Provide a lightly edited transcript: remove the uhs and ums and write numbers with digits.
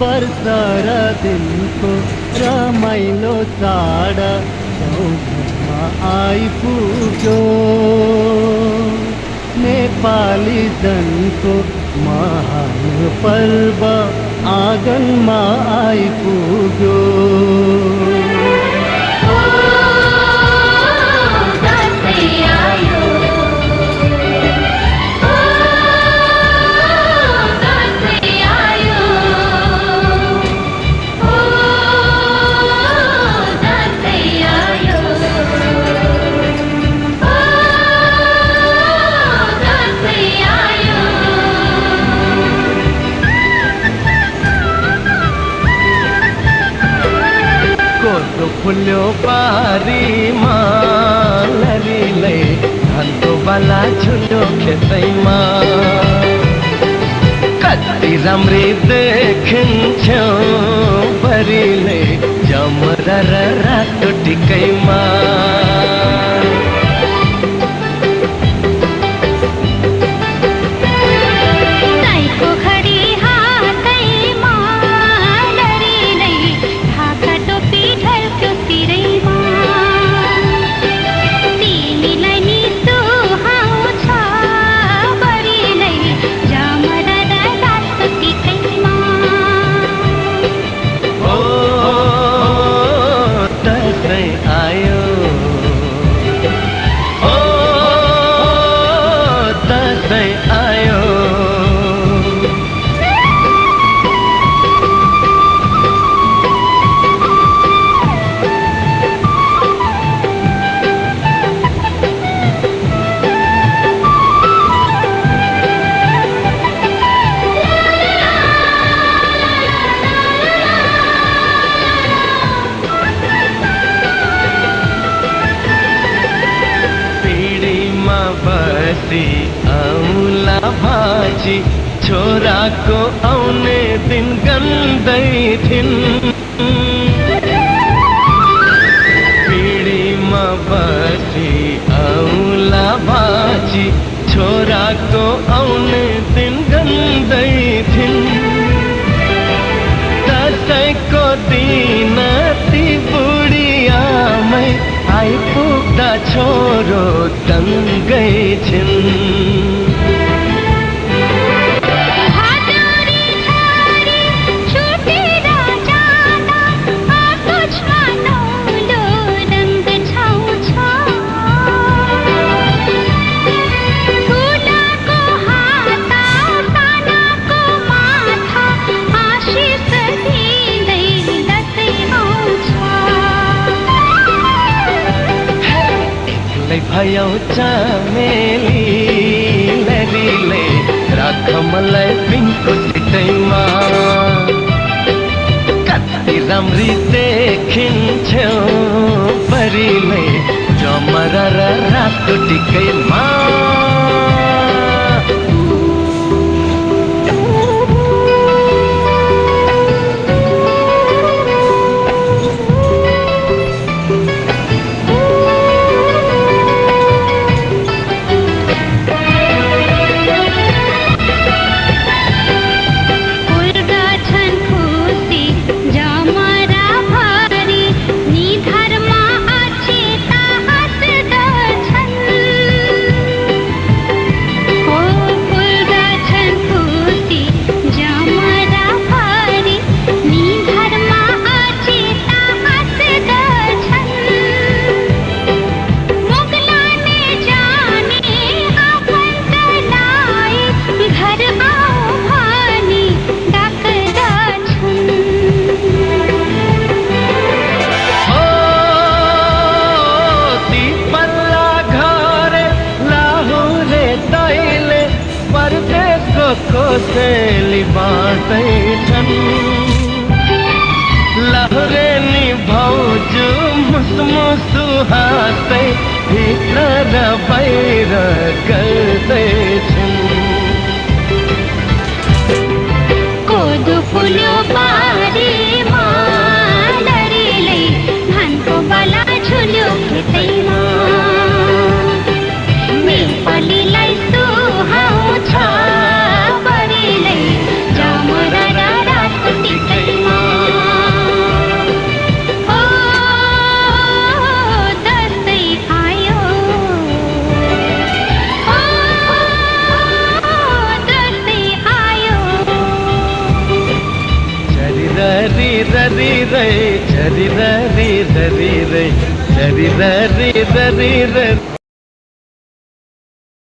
बरसारा दिनको रमाइलो चाड गाउँघरमा आइपुग्यो। नेपाली जनको महान पर्व आँगनमा आइपुग्यो। फुल्यो पारीमा ललीले धानको बाला झुल्यो खेतैमा। कति राम्री देखिन्थ्यो बरीले जमरा र रातो टिकैमा। औला भाजी छोराको आउने दिन गन्दै थिइन्। पिँढीमा बसी औला भाजी छोराको आउने दिन गन्दै थिइन्। दसैँको दिन ती बुढी आमै आइपुग्दा छोरो दङ्गै छिन्। भयो चमेली ललीले राख मलाई पिङको सिटैमा। कति राम्री देखिन्थ्यो बरीले जमरा र रातो टिकैमा। कोसेली बाँड्दैछन् लहरेनी भाउजू मुसमुसु हाँस्दै भित्र र बाहिर गर्दैछन्। री री रे झरी री रे झरी री री रे